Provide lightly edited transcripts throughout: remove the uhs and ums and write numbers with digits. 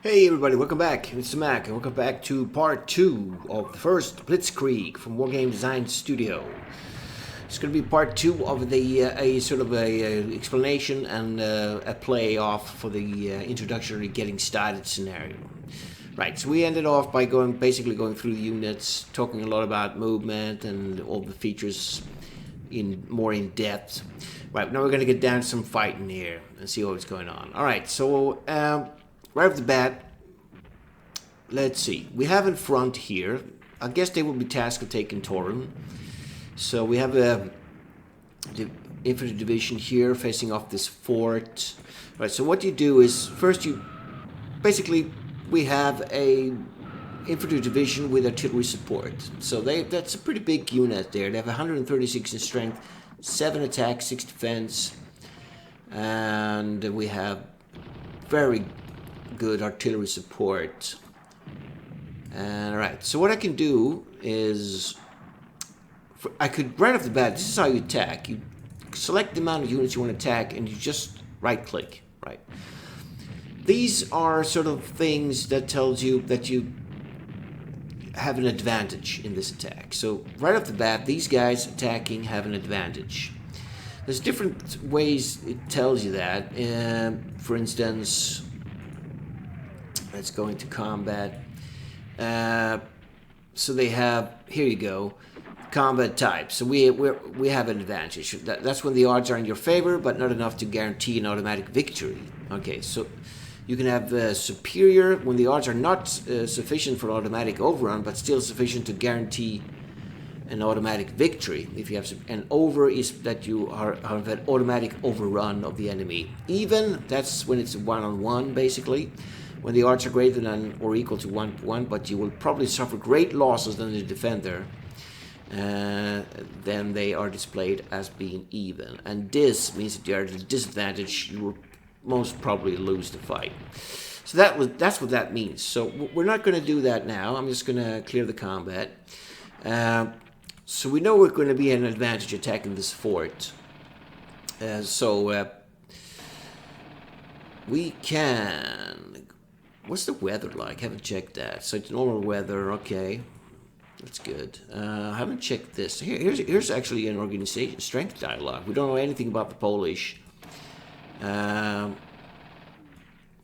Hey everybody, welcome back. It's Mac, and welcome back to part 2 of the first Blitzkrieg from Wargame Design Studio. It's going to be part 2 of the a sort of a explanation and a play off for the introductory getting started scenario. Right, so we ended off by basically going through the units, talking a lot about movement and all the features more in depth. Right, now we're going to get down to some fighting here and see what's going on. Alright, so right off the bat, let's see. We have in front here, I guess they will be tasked with taking Torun. So we have the infantry division here facing off this fort. Right, so what you do is, first we have a infantry division with artillery support. So that's a pretty big unit there. They have 136 in strength, 7 attack, 6 defense, and we have very good artillery support. And alright, so what I can do is, I could, right off the bat, this is how you attack. You select the amount of units you want to attack and you just right click, right? These are sort of things that tells you that you have an advantage in this attack. So right off the bat, these guys attacking have an advantage. There's different ways it tells you that. For instance, let's go into combat. So they have, here you go, combat type. So we have an advantage. That's when the odds are in your favor, but not enough to guarantee an automatic victory. Okay, so you can have superior when the odds are not sufficient for automatic overrun, but still sufficient to guarantee an automatic victory. If you have an over is that you have an automatic overrun of the enemy. Even, that's when it's one-on-one basically. When the odds are greater than or equal to 1-1, but you will probably suffer great losses than the defender, then they are displayed as being even. And this means that you are at a disadvantage, you will most probably lose the fight. So that's what that means. So we're not going to do that now. I'm just going to clear the combat. So we know we're going to be at an advantage attacking this fort. We can... What's the weather like? Haven't checked that. So it's normal weather. Okay, that's good. I haven't checked this. Here's actually an organization strength dialogue. We don't know anything about the Polish. But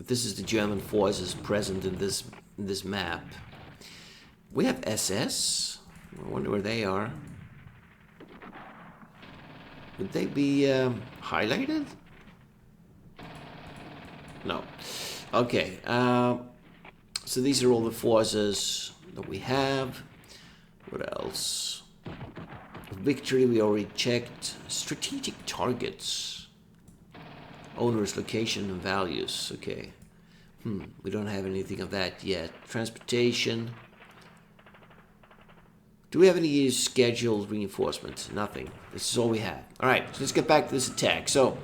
this is the German forces present in this map. We have SS. I wonder where they are. Would they be highlighted? No. Okay, so these are all the forces that we have. What else? Victory we already checked. Strategic targets. Owners, location, and values. Okay. We don't have anything of that yet. Transportation. Do we have any scheduled reinforcements? Nothing. This is all we have. Alright, so let's get back to this attack. So,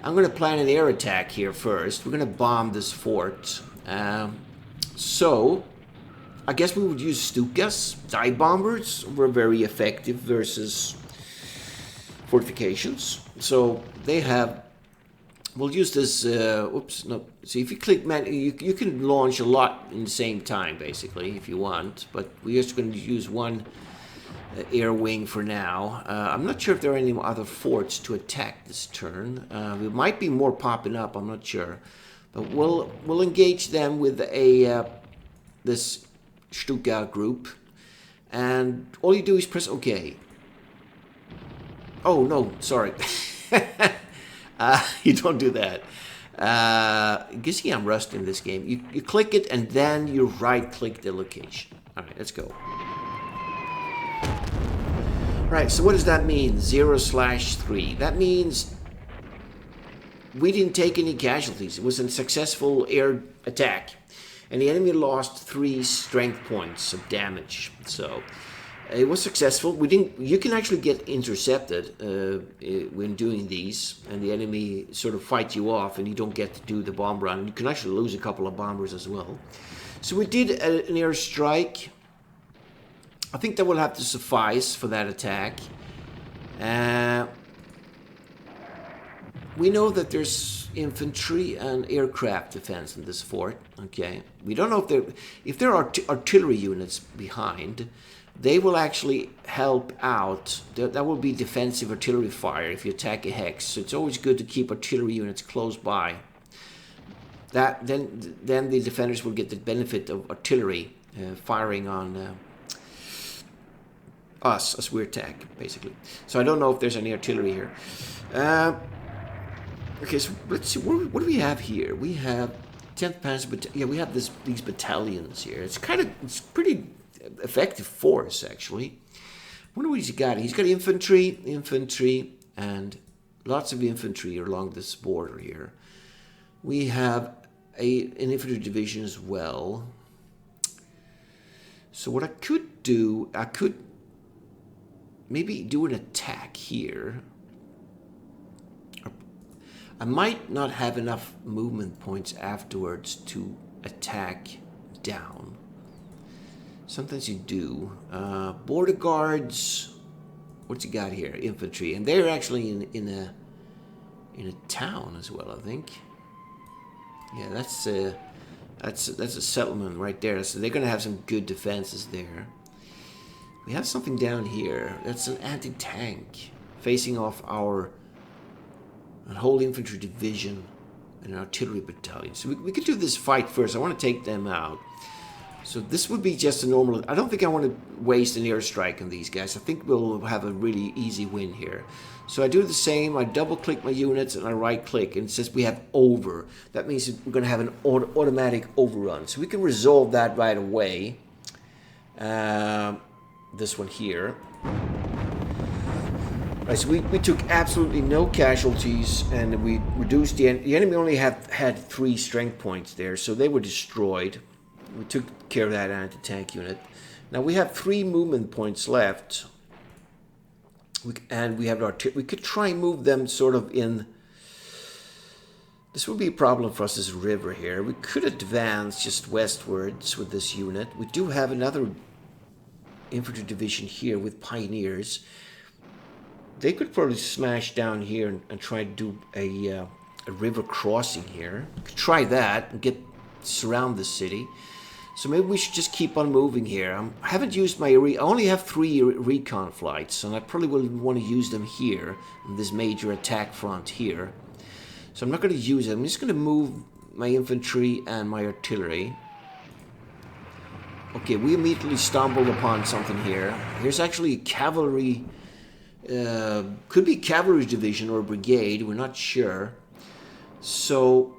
I'm going to plan an air attack here first. We're going to bomb this fort. So, I guess we would use Stukas. Dive bombers were very effective versus fortifications. So, they have... We'll use this... oops, no. See, if you click... you can launch a lot in the same time, basically, if you want. But we're just going to use one... air wing for now. I'm not sure if there are any other forts to attack this turn. There might be more popping up. I'm not sure, but we'll engage them with this Stuka group, and all you do is press OK. Oh no, sorry. You don't do that. You see, I'm rusty in this game. You click it and then you right-click the location. All right, let's go. Right, so what does that mean? 0/3. That means we didn't take any casualties. It was a successful air attack. And the enemy lost 3 strength points of damage. So it was successful. You can actually get intercepted when doing these. And the enemy sort of fight you off and you don't get to do the bomb run. You can actually lose a couple of bombers as well. So we did an air strike. I think that will have to suffice for that attack. we know that there's infantry and aircraft defense in this fort. Okay, we don't know if there are artillery units behind. They will actually help out. That will be defensive artillery fire if you attack a hex. So it's always good to keep artillery units close by. Then the defenders will get the benefit of artillery firing on us as we attack, basically. So I don't know if there's any artillery here. Okay, so let's see. What do we have here? We have 10th Panzer Battalion. Yeah, we have these battalions here. It's pretty effective force, actually. I wonder what he's got. He's got infantry, and lots of infantry along this border here. We have an infantry division as well. So what I could do, I could maybe do an attack here. I might not have enough movement points afterwards to attack down. Sometimes you do. Border guards. What's he got here? Infantry, and they're actually in a town as well, I think. Yeah, that's a settlement right there. So they're gonna have some good defenses there. We have something down here. That's an anti-tank facing off our whole infantry division and an artillery battalion. So we could do this fight first. I want to take them out. So this would be just a normal... I don't think I want to waste an airstrike on these guys. I think we'll have a really easy win here. So I do the same. I double-click my units and I right-click. And it says we have over. That means we're going to have an automatic overrun. So we can resolve that right away. This one here. Right, so we took absolutely no casualties, and we reduced the enemy only had 3 strength points there, so they were destroyed. We took care of that anti-tank unit. Now we have 3 movement points left, and we have we could try and move them sort of in. This would be a problem for us, this river here. We could advance just westwards with this unit. We do have another infantry division here with pioneers. They could probably smash down here and try to do a river crossing here. We could try that and surround the city. So maybe we should just keep on moving here. I haven't used I only have 3 recon flights, and I probably will want to use them here in this major attack front here. So I'm not going to use them. I'm just going to move my infantry and my artillery. Okay, we immediately stumbled upon something here. Here's actually a cavalry... could be cavalry division or brigade, we're not sure. So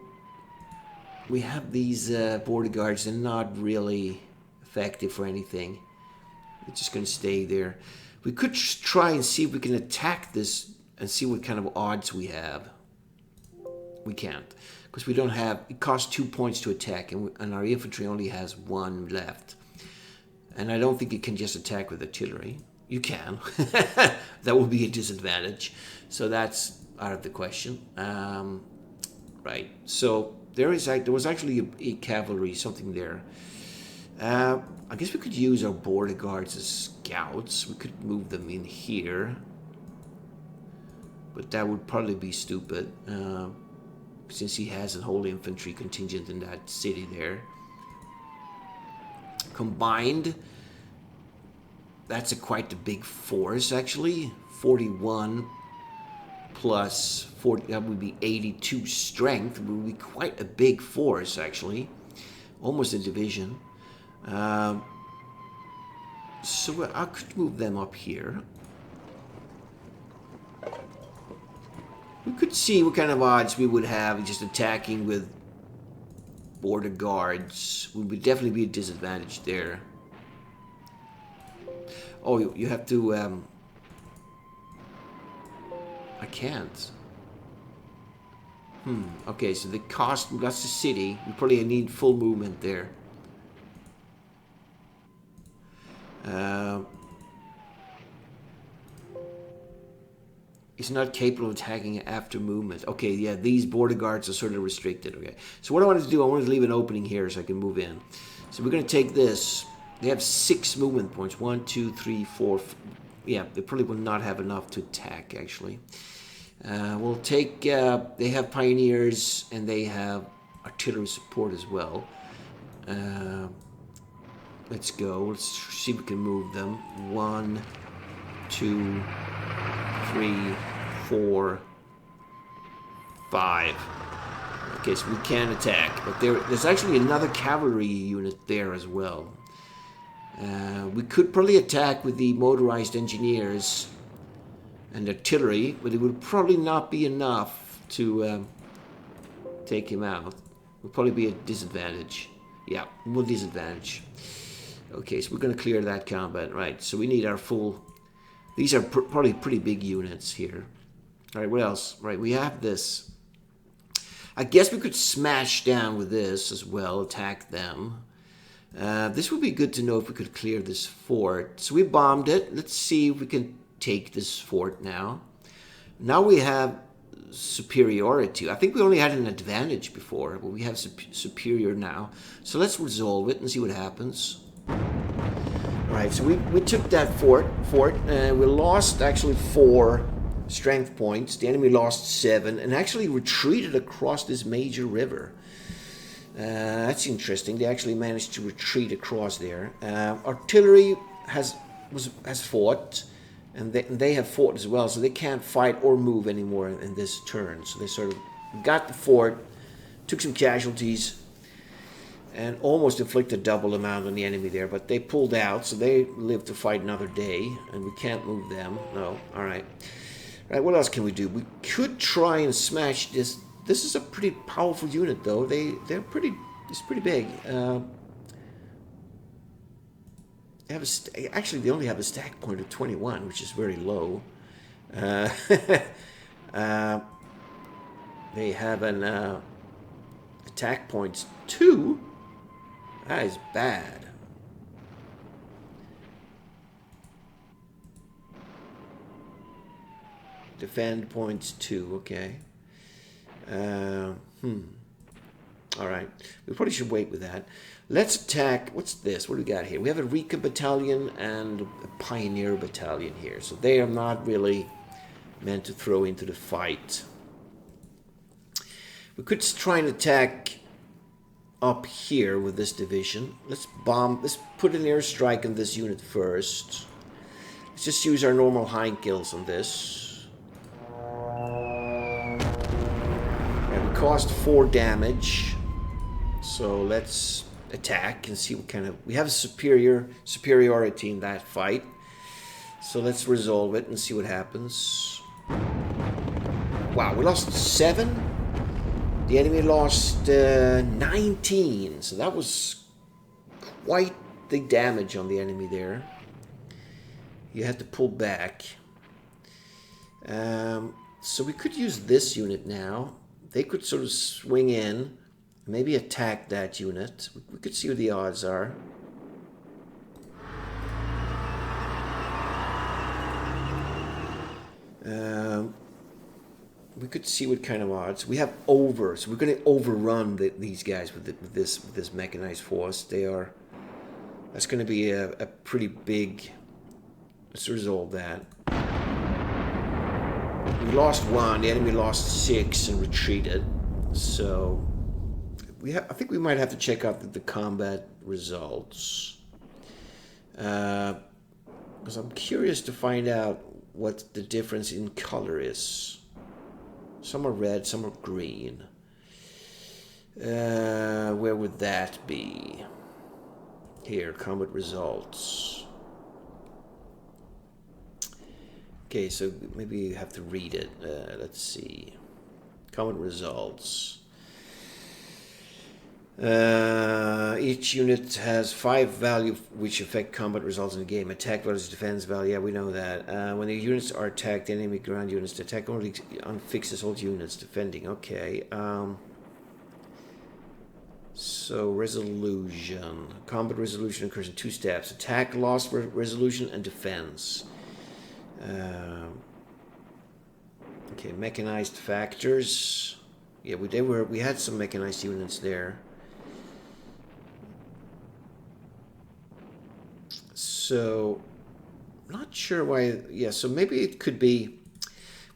we have these border guards. They're not really effective for anything. They're just going to stay there. We could try and see if we can attack this and see what kind of odds we have. We can't, because we don't have... It costs 2 points to attack, and our infantry only has 1 left. And I don't think it can just attack with artillery. You can. That would be a disadvantage. So that's out of the question. Right. So there was actually a cavalry, something there. I guess we could use our border guards as scouts. We could move them in here. But that would probably be stupid. Since he has a whole infantry contingent in that city there. Combined... That's quite a big force, actually. 41 plus 40, that would be 82 strength. It would be quite a big force, actually. Almost a division. So I could move them up here. We could see what kind of odds we would have just attacking with border guards. We would definitely be a disadvantage there. Oh, you have to... I can't. Okay, so the cost... That's the city. We probably need full movement there. It's not capable of attacking after movement. Okay, yeah, these border guards are sort of restricted. Okay, so what I wanted to do, I wanted to leave an opening here so I can move in. So we're going to take this... They have 6 movement points. 1, 2, 3, 4. Yeah, they probably will not have enough to attack, actually. We'll take, they have pioneers and they have artillery support as well. Let's go. Let's see if we can move them. 1, 2, 3, 4, 5. Okay, so we can attack, but there's actually another cavalry unit there as well. We could probably attack with the motorized engineers and artillery, but it would probably not be enough to take him out. It would probably be a disadvantage. Yeah, more disadvantage. Okay, so we're going to clear that combat, right? So we need our full... These are probably pretty big units here. All right, what else? Right, we have this. I guess we could smash down with this as well, attack them. This would be good to know if we could clear this fort. So we bombed it. Let's see if we can take this fort now. Now we have superiority. I think we only had an advantage before, but we have superior now. So let's resolve it and see what happens. Alright, so we took that fort. We lost actually 4 strength points. The enemy lost 7 and actually retreated across this major river. That's interesting. They actually managed to retreat across there. Artillery has fought, and they have fought as well, so they can't fight or move anymore in this turn. So they sort of got the fort, took some casualties, and almost inflicted double amount on the enemy there, but they pulled out, so they live to fight another day, and we can't move them. No, all right. All right, what else can we do? We could try and smash this. This is a pretty powerful unit, though. It's pretty big. Actually, they only have a stack point of 21, which is very low. They have an attack points 2. That is bad. Defend points 2. Okay. All right. We probably should wait with that. Let's attack. What's this? What do we got here? We have a Recon battalion and a Pioneer battalion here. So they are not really meant to throw into the fight. We could try and attack up here with this division. Let's bomb. Let's put an airstrike on this unit first. Let's just use our normal hind kills on this. And we caused 4 damage. So let's attack and see what kind of... We have a superiority in that fight. So let's resolve it and see what happens. Wow, we lost 7. The enemy lost 19. So that was quite the damage on the enemy there. You had to pull back. So we could use this unit now. They could sort of swing in. Maybe attack that unit. We could see what the odds are. We could see what kind of odds. We have over, so we're going to overrun these guys with this mechanized force. That's going to be a pretty big... Let's resolve that. We lost 1. The enemy lost 6 and retreated. So... I think we might have to check out the combat results. Because I'm curious to find out what the difference in color is. Some are red, some are green. Where would that be? Here, combat results. Okay, so maybe you have to read it. Let's see. Combat results. Each unit has 5 value which affect combat results in the game. Attack versus defense value, yeah, we know that. When the units are attacked, enemy ground units to attack only unfixes all units defending. Okay. So resolution. Combat resolution occurs in 2 steps. Attack, loss, resolution, and defense. Okay, mechanized factors. Yeah, we had some mechanized units there. So, not sure why... Yeah, so maybe it could be...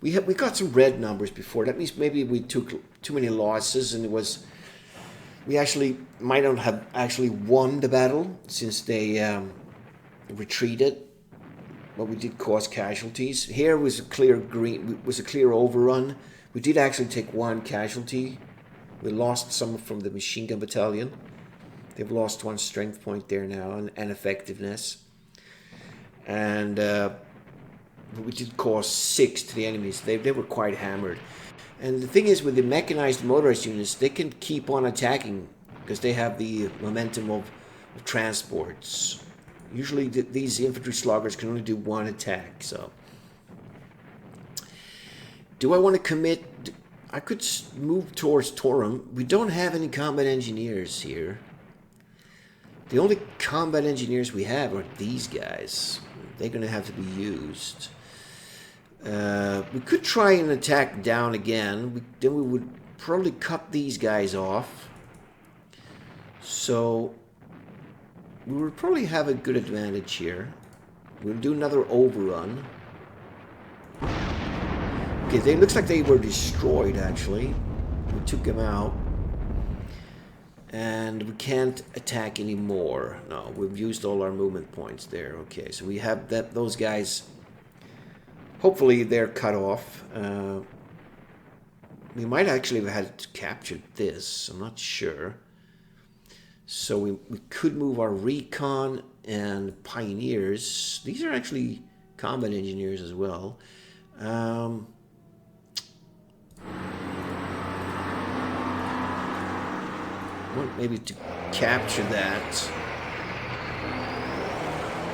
we got some red numbers before. That means maybe we took too many losses, and we actually might not have actually won the battle since they retreated. But we did cause casualties. Here was a clear green. Was a clear overrun. We did actually take one casualty. We lost some from the machine gun battalion. They've lost one strength point there now and effectiveness. And we did cause 6 to the enemies. They were quite hammered. And the thing is, with the mechanized motorized units, they can keep on attacking because they have the momentum of transports. Usually these infantry sloggers can only do one attack, so... Do I want to commit? I could move towards Torum. We don't have any combat engineers here. The only combat engineers we have are these guys. They're going to have to be used. We could try and attack down again. Then we would probably cut these guys off. So we would probably have a good advantage here. We'll do another overrun. Okay, it looks like they were destroyed, actually. We took them out. And we can't attack anymore. No, we've used all our movement points there. Okay, so we have those guys. Hopefully they're cut off. We might actually have had captured this. I'm not sure. So we could move our recon and pioneers. These are actually combat engineers as well. Want maybe to capture that.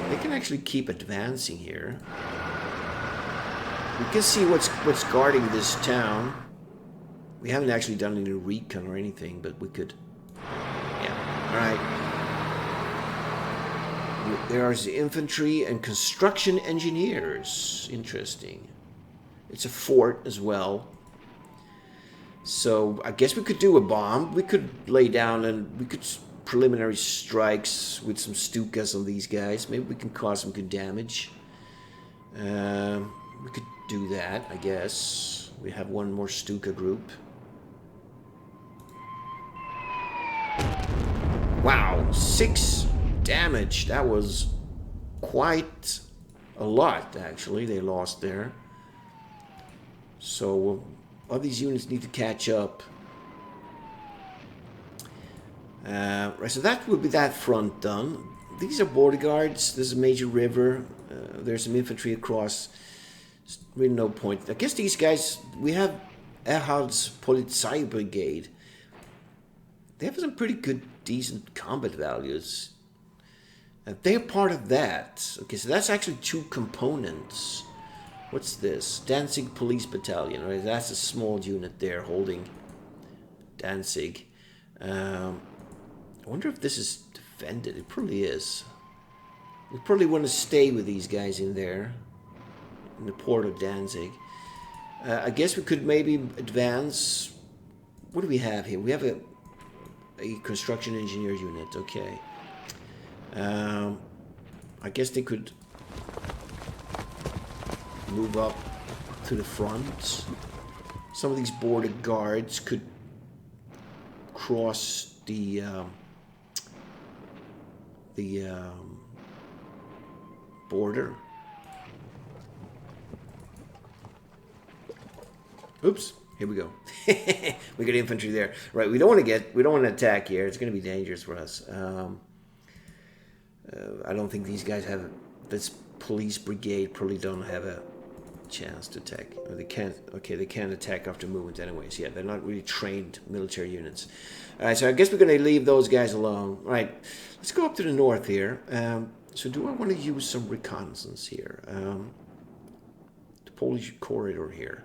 They can actually keep advancing here. We can see what's guarding this town. We haven't actually done any recon or anything, but we could. Yeah. All right. There are the infantry and construction engineers. Interesting. It's a fort as well. So I guess we could do a bomb. We could lay down and we could preliminary strikes with some Stukas on these guys. Maybe we can cause some good damage. We could do that, I guess. We have one more Stuka group. Wow, 6 damage. That was quite a lot, actually, they lost there. So all these units need to catch up. Right, so that would be that front done. These are border guards. There's a major river. There's some infantry across. There's really no point. I guess these guys, we have Ehad's Polizei Brigade. They have some pretty good, decent combat values. They're part of that. Okay, so that's actually 2 components. What's this? Danzig Police Battalion. Right, that's a small unit there holding Danzig. I wonder if this is defended. It probably is. We probably want to stay with these guys in there, in the port of Danzig. I guess we could maybe advance. What do we have here? We have a construction engineer unit. Okay. I guess they could move up to the front. Some of these border guards could cross the border. Oops, here we go. We got infantry there. Right, we don't want to attack here. It's going to be dangerous for us. I don't think these guys have this police brigade probably don't have a chance to attack. Or they can't. Okay, they can't attack after movement anyways. Yeah, they're not really trained military units. All right, so I guess we're going to leave those guys alone. All right, let's go up to the north here. So do I want to use some reconnaissance here? The Polish corridor here.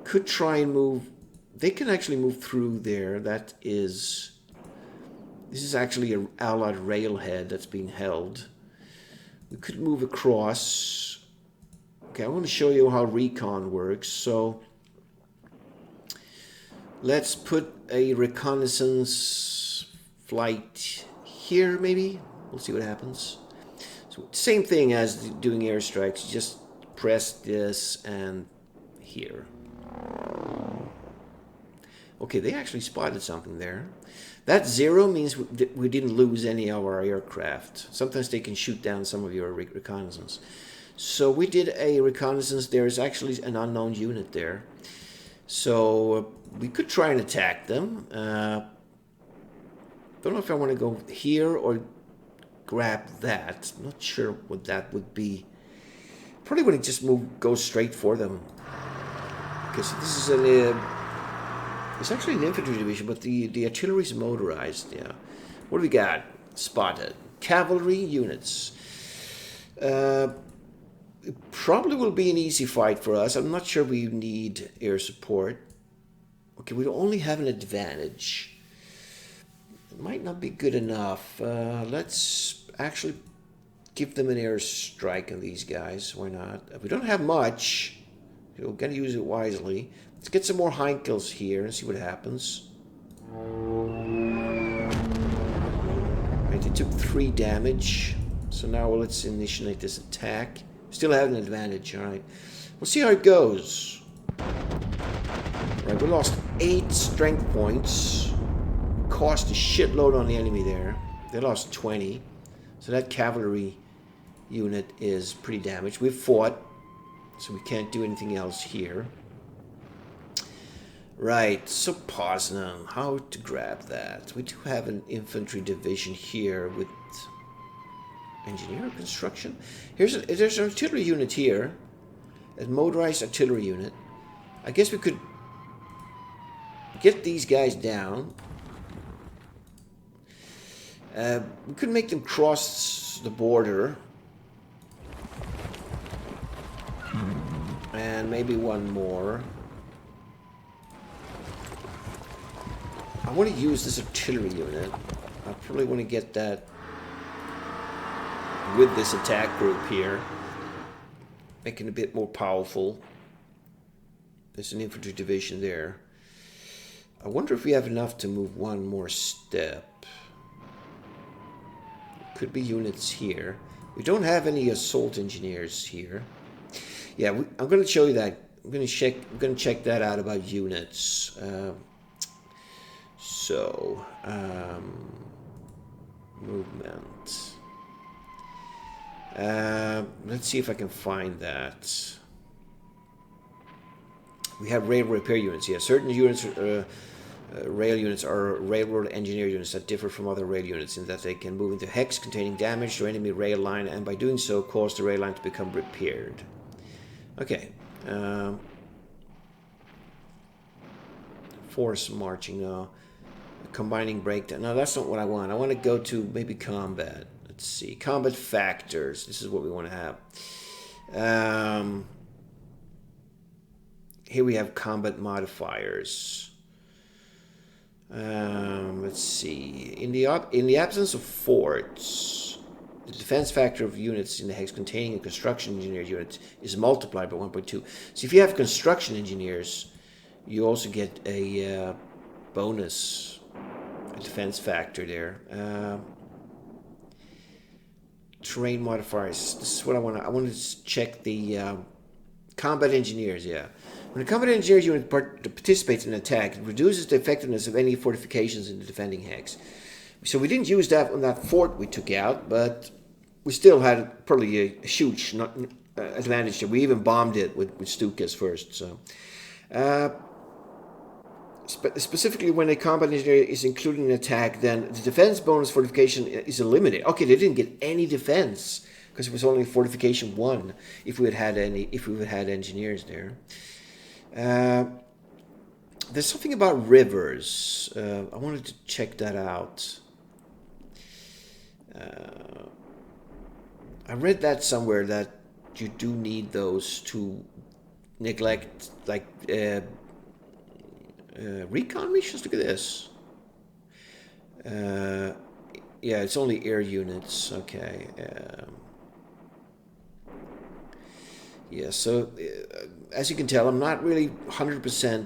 Could try and move. They can actually move through there. That is. This is actually an Allied railhead that's being held. We could move across. Okay, I want to show you how recon works. So let's put a reconnaissance flight here, maybe. We'll see what happens. So same thing as doing airstrikes. You just press this and here. Okay, they actually spotted something there. That 0 means we didn't lose any of our aircraft. Sometimes they can shoot down some of your reconnaissance. So we did a reconnaissance. There's actually an unknown unit there. So we could try and attack them. Don't know if I want to go here or grab that. I'm not sure what that would be. Probably want to just go straight for them. Because this is an... it's actually an infantry division, but the artillery is motorized, yeah. What do we got? Spotted. Cavalry units. It probably will be an easy fight for us. I'm not sure we need air support. Okay, we only have an advantage. It might not be good enough. Let's actually give them an air strike on these guys. Why not? We don't have much. We're going to use it wisely. Let's get some more Heinkels here and see what happens. Right, they took 3 damage. So now let's initiate this attack. Still have an advantage, alright. We'll see how it goes. Right, we lost 8 strength points. Cost a shitload on the enemy there. They lost 20. So that cavalry unit is pretty damaged. We've fought, so we can't do anything else here. Right, so Poznan, how to grab that? We do have an infantry division here with engineer construction. There's an artillery unit here, a motorized artillery unit. I guess we could get these guys down. We could make them cross the border. And maybe one more. I want to use this artillery unit. I probably want to get that with this attack group here. Making it a bit more powerful. There's an infantry division there. I wonder if we have enough to move one more step. Could be units here. We don't have any assault engineers here. Yeah, I'm going to show you that. I'm going to check that out about units. Movement. Let's see if I can find that. We have rail repair units. Yeah, certain units, rail units are railroad engineer units that differ from other rail units in that they can move into hex containing damage to enemy rail line, and by doing so cause the rail line to become repaired. Okay. Force marching now. Combining breakdown. No, that's not what I want. I want to go to maybe combat. Let's see. Combat factors. This is what we want to have. Here we have combat modifiers. Let's see. In the absence of forts, the defense factor of units in the hex containing a construction engineer unit is multiplied by 1.2. So if you have construction engineers, you also get a bonus, a defense factor there. Terrain modifiers. This is what I want. I want to check the combat engineers. Yeah. When a combat engineer unit participates in an attack, it reduces the effectiveness of any fortifications in the defending hex. So we didn't use that on that fort we took out, but we still had probably a huge advantage there. We even bombed it with Stukas first. So, specifically, when a combat engineer is included in an attack, then the defense bonus fortification is eliminated. Okay, they didn't get any defense because it was only fortification 1. If we had had engineers there. There's something about rivers. I wanted to check that out. I read that somewhere that you do need those to neglect, like, recon missions. Look at this. Yeah, it's only air units. Okay. Yeah, so as you can tell, I'm not really 100%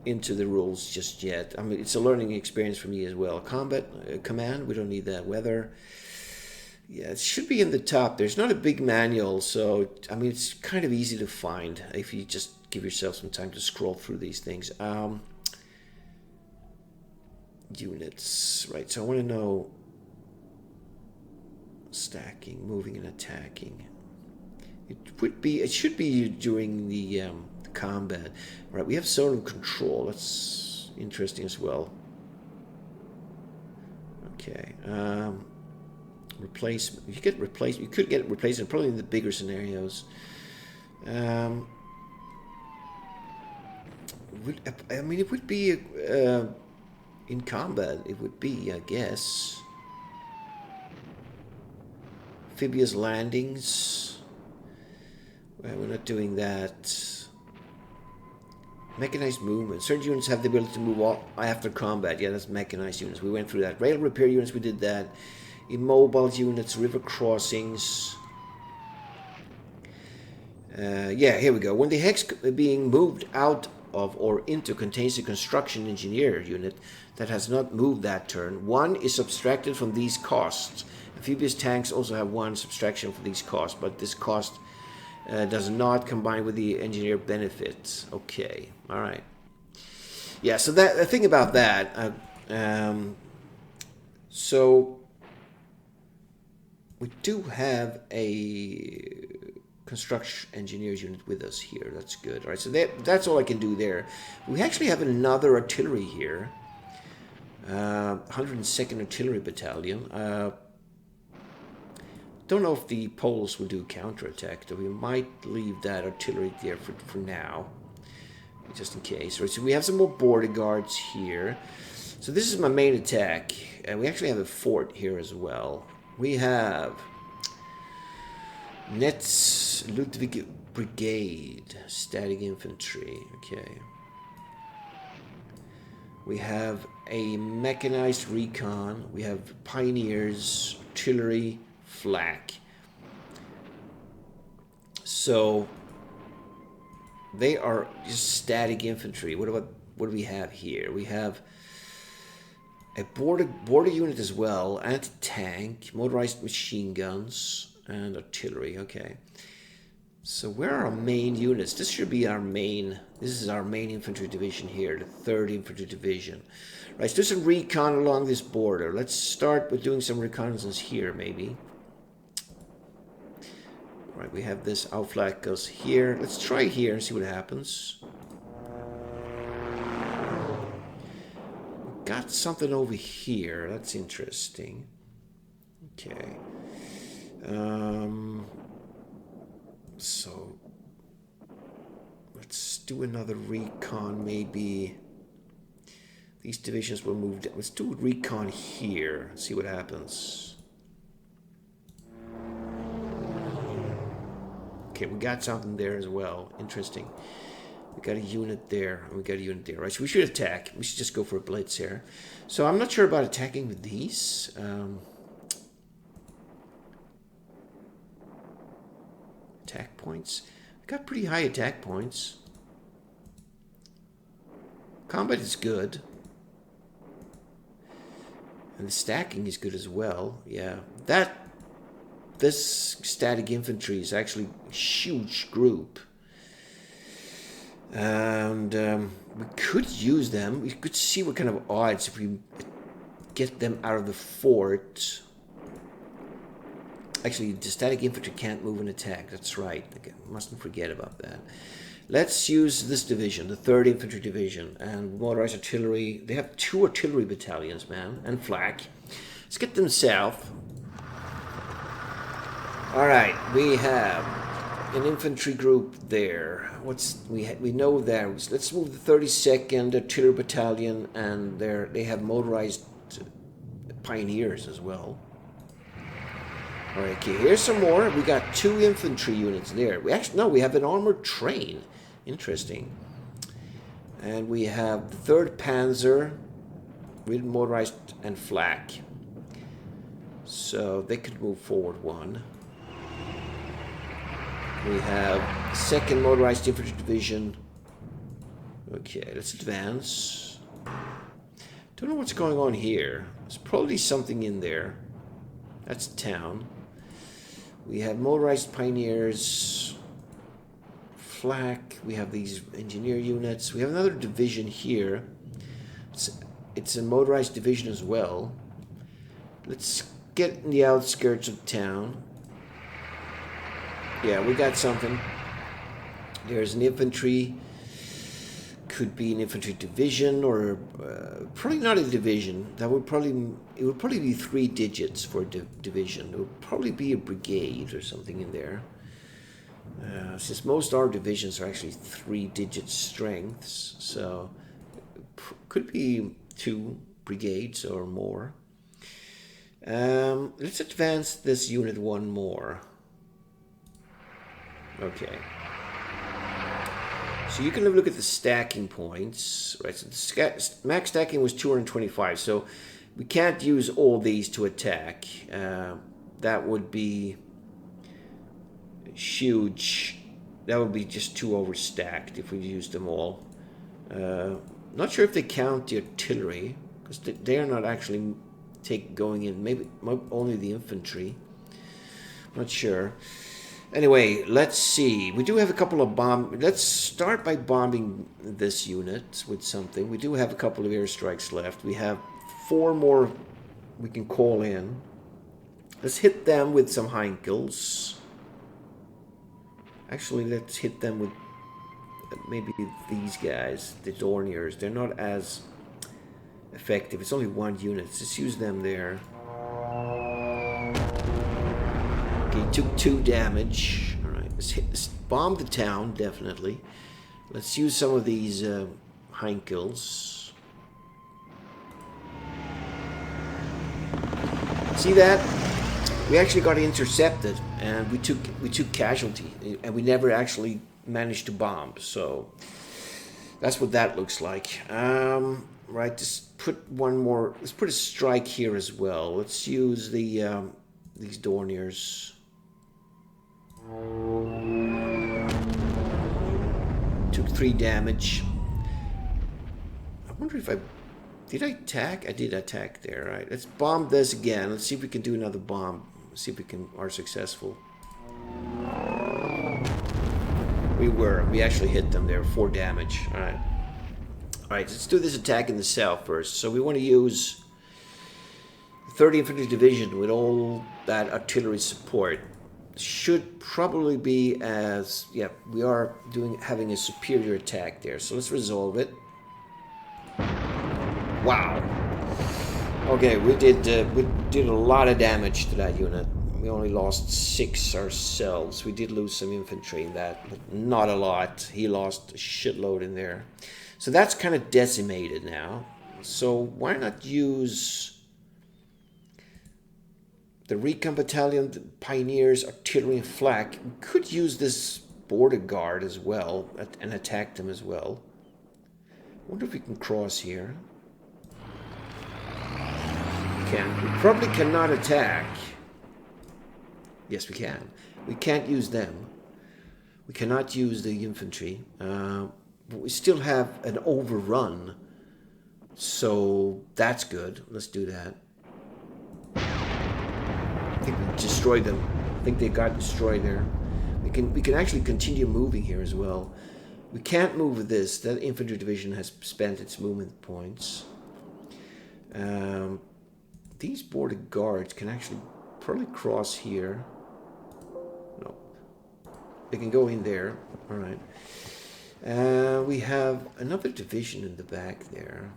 into the rules just yet. I mean, it's a learning experience for me as well. Combat, command, we don't need that. Weather, Yeah, it should be in the top. There's not a big manual, so I mean it's kind of easy to find if you just give yourself some time to scroll through these things. Units, right? So I want to know stacking, moving, and attacking. It should be during the combat, right? We have zone of control. That's interesting as well. Okay. Replacement. You get replaced. You could get replacement probably in the bigger scenarios. I mean, it would be in combat. It would be, I guess. Amphibious landings. Well, we're not doing that. Mechanized movement. Certain units have the ability to move all after combat. Yeah, that's mechanized units. We went through that. Rail repair units, we did that. Immobile units, river crossings. Yeah, here we go. When the hex being moved out of or into contains a construction engineer unit that has not moved that turn, one is subtracted from these costs. Amphibious tanks also have one subtraction for these costs, but this cost does not combine with the engineer benefits. Okay, all right. Yeah, so that the thing about that, so we do have a construction engineers unit with us here. That's good. All right, so that's all I can do there. We actually have another artillery here, 102nd Artillery Battalion. Don't know if the Poles will do counterattack, though we might leave that artillery there for now, just in case. Right, so we have some more border guards here. So this is my main attack. We actually have a fort here as well. We have Netz Ludwig Brigade, static infantry. Okay. We have a mechanized recon. We have pioneers, artillery, flak. So they are just static infantry. What do we have here? We have a border unit as well, anti-tank, motorized machine guns, and artillery. Okay. So where are our main units? This should be our main. This is our main infantry division here, the 3rd Infantry Division. Right, let's do some recon along this border. Let's start with doing some reconnaissance here, maybe. Right, we have this outflank goes here. Let's try here and see what happens. We got something over here. That's interesting. Okay. So let's do another recon, maybe. These divisions will move down. Let's do a recon here. See what happens. Okay, we got something there as well. Interesting. We got a unit there, and we got a unit there. Right, so we should attack. We should just go for a blitz here. So I'm not sure about attacking with these. Attack points. We got pretty high attack points. Combat is good. And the stacking is good as well. Yeah, this static infantry is actually a huge group. And we could use them. We could see what kind of odds if we get them out of the fort. Actually, the static infantry can't move and attack. That's right. Again, mustn't forget about that. Let's use this division, the 3rd Infantry Division, and motorized artillery. They have 2 artillery battalions, man, and flak. Let's get them south. All right, we have an infantry group there. We know that. Let's move the 32nd Artillery Battalion, and they have motorized pioneers as well. All right, okay, here's some more. We got 2 infantry units there. We have an armored train. Interesting. And we have the 3rd Panzer with motorized and flak. So they could move forward 1. We have 2nd Motorized Infantry Division. Okay, let's advance. Don't know what's going on here. There's probably something in there. That's town. We have motorized pioneers, flak. We have these engineer units. We have another division here. It's a motorized division as well. Let's get in the outskirts of town. Yeah, we got something. There's an infantry. Could be an infantry division, or probably not a division. It would probably be 3 digits for a division. It would probably be a brigade or something in there. Since most of our divisions are actually 3-digit strengths, so could be 2 brigades or more. Let's advance this unit 1 more. Okay. So you can look at the stacking points, right? So the max stacking was 225, so we can't use all these to attack. That would be huge. That would be just too overstacked if we used them all. Not sure if they count the artillery, because they are not actually going in. Maybe only the infantry. Not sure. Anyway, let's see. We do have a couple of Let's start by bombing this unit with something. We do have a couple of airstrikes left. We have 4 more we can call in. Let's hit them with some Heinkels. Actually, let's hit them with maybe these guys, the Dorniers. They're not as effective. It's only 1 unit. Let's just use them there. Okay, took 2 damage. Alright, let's bomb the town, definitely. Let's use some of these Heinkels. See that? We actually got intercepted, and we took casualty, and we never actually managed to bomb. So that's what that looks like. Right, just put one more. Let's put a strike here as well. Let's use the these Dorniers. Took 3 damage. I wonder if did I attack? I did attack there. Right. Let's bomb this again. Let's see if we can do another bomb. See if we are successful. We actually hit them there. 4 damage. All right. All right. Let's do this attack in the south first. So we want to use the 3rd Infantry Division with all that artillery support. Should probably be as we are having a superior attack there. So let's resolve it. Wow. Okay, we did a lot of damage to that unit. We only lost 6 ourselves. We did lose some infantry in that, but not a lot. He lost a shitload in there. So that's kind of decimated now. So why not use the Recon Battalion, the Pioneers, Artillery, and Flak? We could use this Border Guard as well and attack them as well. I wonder if we can cross here. We probably cannot attack. Yes, we can. We can't use them. We cannot use the infantry. But we still have an overrun. So that's good. Let's do that. I think we destroyed them. I think they got destroyed there. We can actually continue moving here as well. We can't move with this. That infantry division has spent its movement points. These border guards can actually probably cross here. No. They can go in there. All right. We have another division in the back there.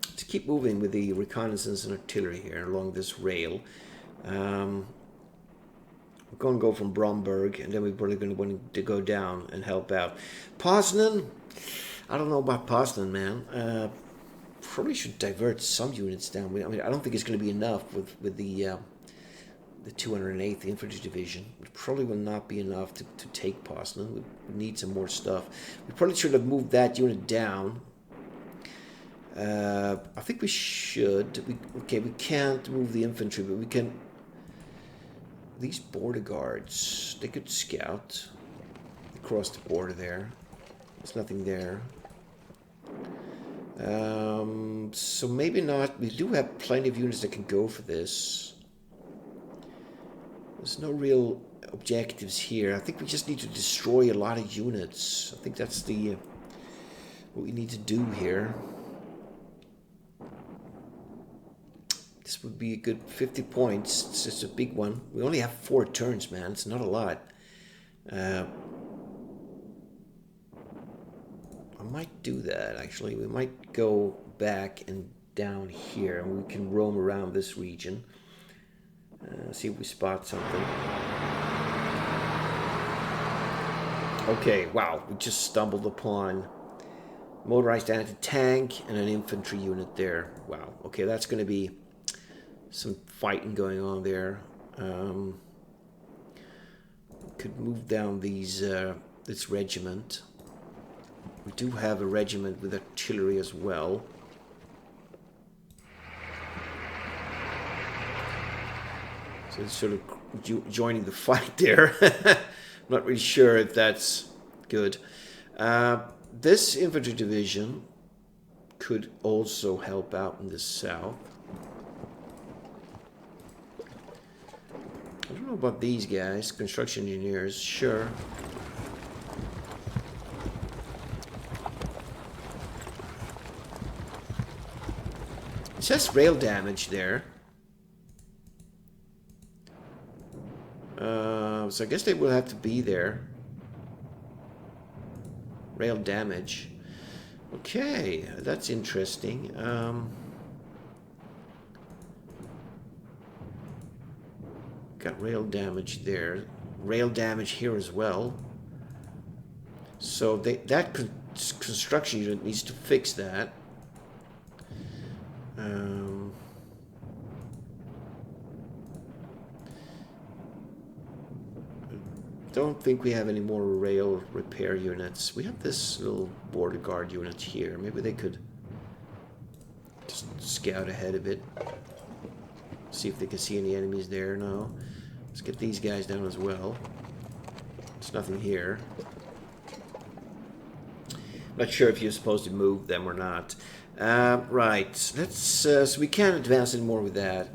Let's keep moving with the reconnaissance and artillery here along this rail. We're going to go from Bromberg, and then we're probably going to want to go down and help out. Poznan? I don't know about Poznan, man. Probably should divert some units down. I mean, I don't think it's going to be enough with the 208th Infantry Division. It probably will not be enough to take Poznan. We need some more stuff. We probably should have moved that unit down. I think we should. We can't move the infantry, but we can. These border guards, they could scout across the border there. There's nothing there. So maybe not. We do have plenty of units that can go for this. There's no real objectives here. I think we just need to destroy a lot of units. I think that's the what we need to do here. This would be a good 50 points. It's just a big one. We only have 4 turns, man. It's not a lot. I might do that, actually. We might go back and down here, and we can roam around this region. See if we spot something. Okay, wow. We just stumbled upon motorized anti-tank and an infantry unit there. Wow. Okay, that's going to be some fighting going on there. Could move down these this regiment. We do have a regiment with artillery as well. So it's sort of joining the fight there. I'm not really sure if that's good. This infantry division could also help out in the south. I don't know about these guys, construction engineers, sure. It says rail damage there. So I guess they will have to be there. Rail damage. Okay, that's interesting. Got rail damage there. Rail damage here as well. So that construction unit needs to fix that. Don't think we have any more rail repair units. We have this little border guard unit here. Maybe they could just scout ahead a bit. See if they can see any enemies there. No. Let's get these guys down as well. There's nothing here. Not sure if you're supposed to move them or not. Right. Let's. So we can't advance anymore with that.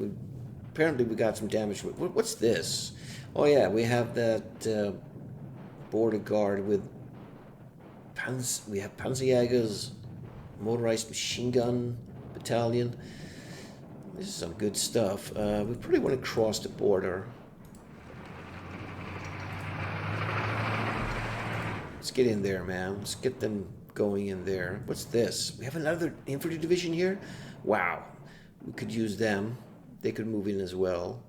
Apparently we got some damage. What's this? Oh yeah, we have that border guard with we have Panzerjägers, motorized machine gun battalion. This is some good stuff. We probably want to cross the border. Let's get in there, man. Let's get them going in there. What's this? We have another infantry division here? Wow. We could use them. They could move in as well.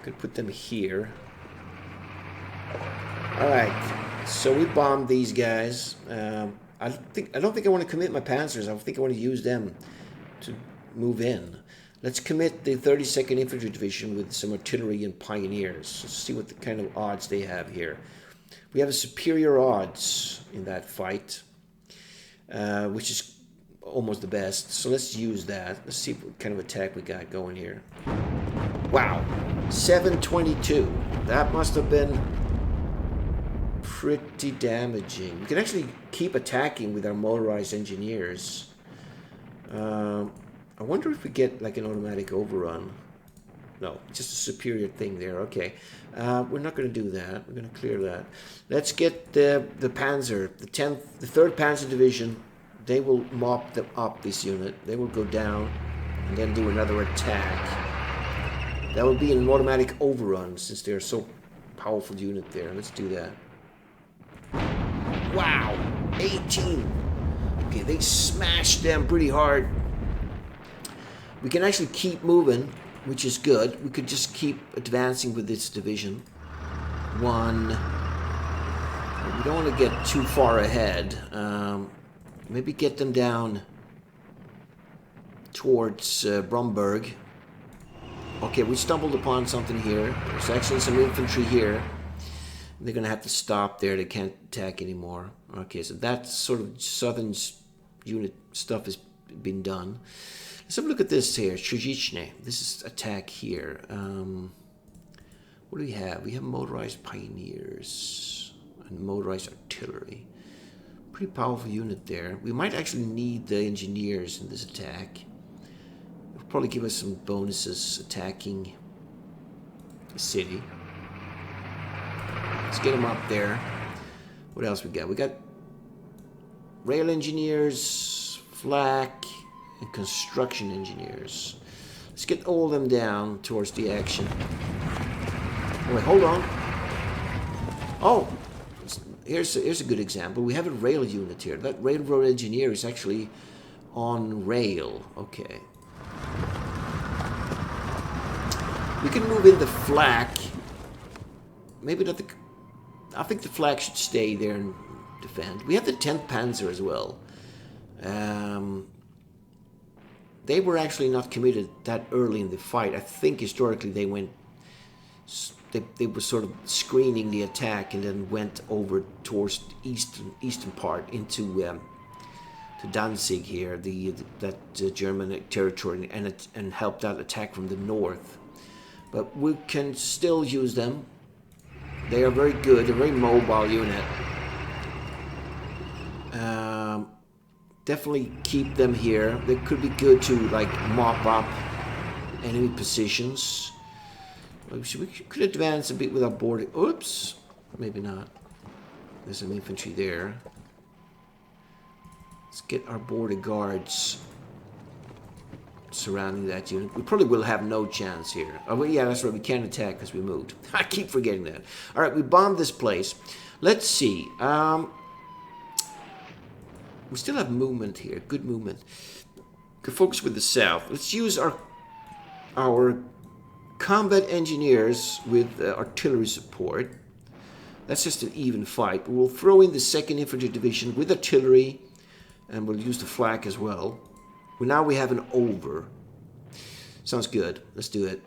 Could put them here. Alright. So we bombed these guys. I don't think I want to commit my panzers. I think I want to use them to move in. Let's commit the 32nd Infantry Division with some artillery and pioneers. Let's see what the kind of odds they have here. We have a superior odds in that fight, which is almost the best. So let's use that. Let's see what kind of attack we got going here. Wow, 722. That must have been pretty damaging. We can actually keep attacking with our motorized engineers. I wonder if we get like an automatic overrun. No, just a superior thing there. Okay, we're not going to do that. We're going to clear that. Let's get the Panzer, the 3rd Panzer Division. They will mop them up, this unit. They will go down and then do another attack. That will be an automatic overrun since they're so powerful unit there. Let's do that. Wow, 18. Okay, they smashed them pretty hard. We can actually keep moving, which is good. We could just keep advancing with this division. 1. We don't want to get too far ahead. Maybe get them down towards Bromberg. Okay, we stumbled upon something here. There's actually some infantry here. They're going to have to stop there. They can't attack anymore. Okay, so that sort of southern unit stuff has been done. Let's have a look at this here. Trzewiczne. This is attack here. What do we have? We have motorized pioneers and motorized artillery. Pretty powerful unit there. We might actually need the engineers in this attack. Probably give us some bonuses attacking the city. Let's get them up there. What else we got? We got rail engineers, flak, and construction engineers. Let's get all of them down towards the action. Oh, wait, hold on. Oh, here's a good example. We have a rail unit here. That railroad engineer is actually on rail. Okay. We can move in the flak. Maybe not the... I think the flak should stay there and defend. We have the 10th Panzer as well. They were actually not committed that early in the fight. I think historically they went... They were sort of screening the attack and then went over towards the eastern part into to Danzig here, that German territory, and helped out attack from the north. But we can still use them. They are very good. They're a very mobile unit. Definitely keep them here. They could be good to like mop up enemy positions. We could advance a bit with our border. Oops, maybe not. There's some infantry there. Let's get our border guards surrounding that unit. We probably will have no chance here. Oh, well, yeah, that's right. We can't attack because we moved. I keep forgetting that. All right, we bombed this place. Let's see. We still have movement here. Good movement. Could focus with the south. Let's use our combat engineers with artillery support. That's just an even fight. We'll throw in the 2nd Infantry Division with artillery, and we'll use the flak as well. Well, now we have an over. Sounds good. Let's do it.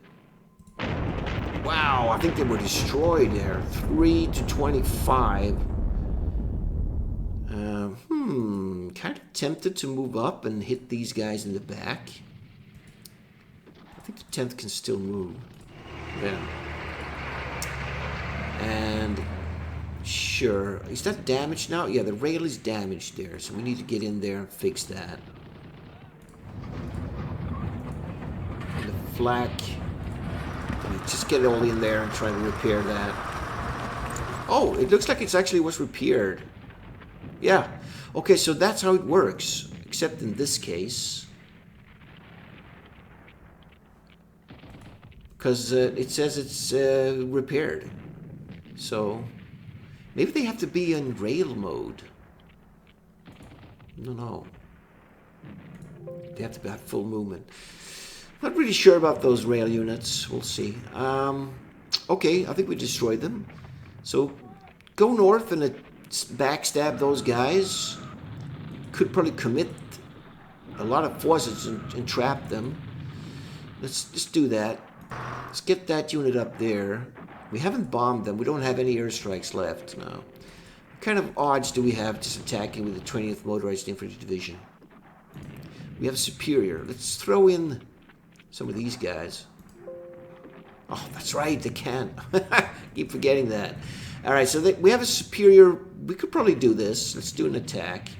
Wow, I think they were destroyed there. 3 to 25. Kind of tempted to move up and hit these guys in the back. I think the 10th can still move. Yeah. And sure, is that damaged now? Yeah, the rail is damaged there, so we need to get in there and fix that. And the flak, just get it all in there and try to repair that. Oh, it looks like it's actually was repaired. Yeah. Okay, so that's how it works, except in this case. Because it says it's repaired. So, maybe they have to be in rail mode. No. They have to have full movement. Not really sure about those rail units. We'll see. Okay, I think we destroyed them. So, go north and backstab those guys. Could probably commit a lot of forces and trap them. Let's just do that. Let's get that unit up there. We haven't bombed them. We don't have any airstrikes left now. What kind of odds do we have just attacking with the 20th Motorized Infantry Division? We have Superior. Let's throw in some of these guys. Oh, that's right. They can. Keep forgetting that. All right, so we have a Superior. We could probably do this. Let's do an attack.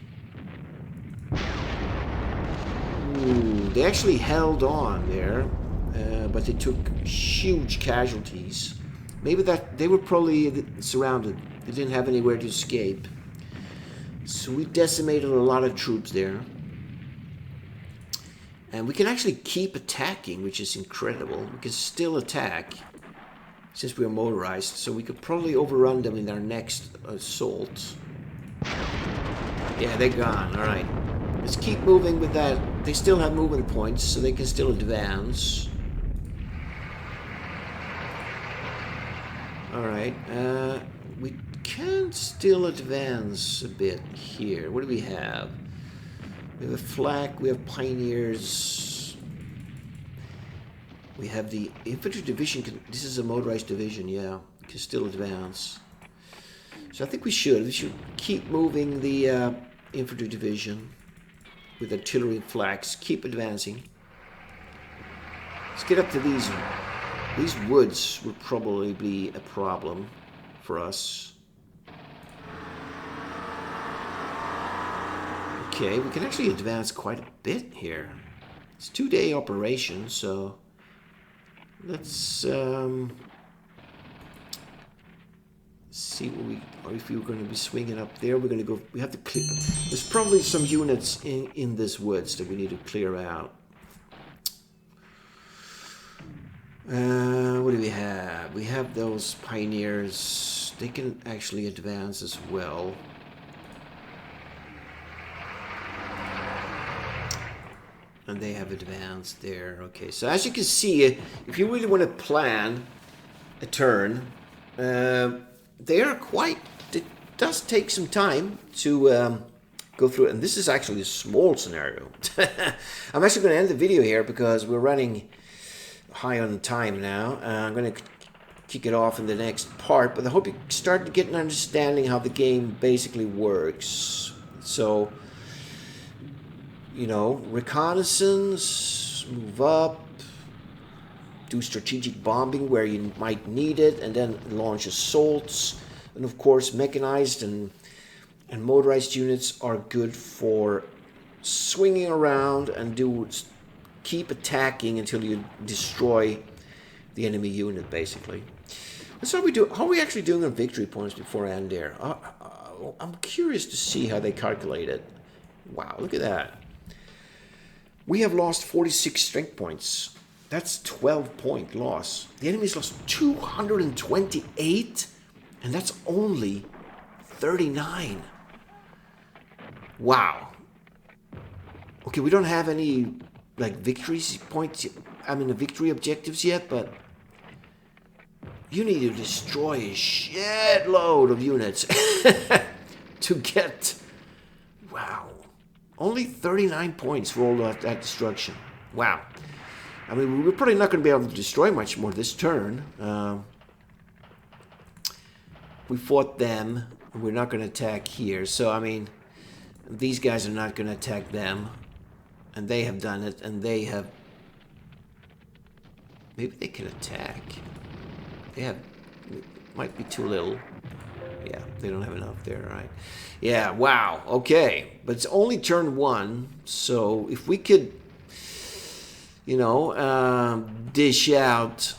Ooh, they actually held on there, but they took huge casualties. Maybe that they were probably surrounded. They didn't have anywhere to escape. So we decimated a lot of troops there. And we can actually keep attacking, which is incredible. We can still attack since we're motorized. So we could probably overrun them in our next assault. Yeah, they're gone. All right. Let's keep moving with that. They still have movement points, so they can still advance. Alright, we can still advance a bit here. What do we have? We have a flak, we have pioneers. We have the infantry division. This is a motorized division, yeah. Can still advance. So I think we should keep moving the infantry division with artillery and flaks. Keep advancing. Let's get up to these. These woods would probably be a problem for us. Okay, we can actually advance quite a bit here. It's a 2-day operation, so let's see what we, or if we're going to be swinging up there. We're going to go. We have to clear. There's probably some units in this woods that we need to clear out. What do we have? We have those pioneers. They can actually advance as well. And they have advanced there. Okay, so as you can see, if you really want to plan a turn, they are quite. It does take some time to go through it. And this is actually a small scenario. I'm actually going to end the video here because we're running high on time now. I'm going to kick it off in the next part, but I hope you start to get an understanding how the game basically works. So, you know, reconnaissance, move up, do strategic bombing where you might need it, and then launch assaults. And of course, mechanized and motorized units are good for swinging around and keep attacking until you destroy the enemy unit, basically. That's how we do. How are we actually doing on victory points before I end there? I'm curious to see how they calculate it. Wow, look at that. We have lost 46 strength points. That's 12-point loss. The enemy's lost 228, and that's only 39. Wow. Okay, we don't have any like victory points. I mean, the victory objectives yet, but you need to destroy a shitload of units to get. Wow. Only 39 points for all that destruction. Wow. I mean, we're probably not going to be able to destroy much more this turn. We fought them. We're not going to attack here. So, I mean, these guys are not going to attack them. And they have done it. And they have... Maybe they can attack. They have... It might be too little. Yeah, they don't have enough there, right? Yeah, wow, okay. But it's only turn 1, so if we could, you know, dish out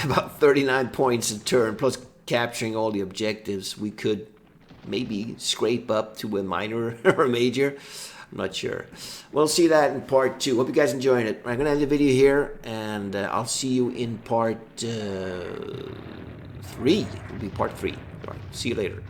about 39 points a turn, plus capturing all the objectives, we could maybe scrape up to a minor or a major. I'm not sure. We'll see that in part 2. Hope you guys enjoyed it. I'm going to end the video here, and I'll see you in part 3. It'll be part 3. All right, see you later.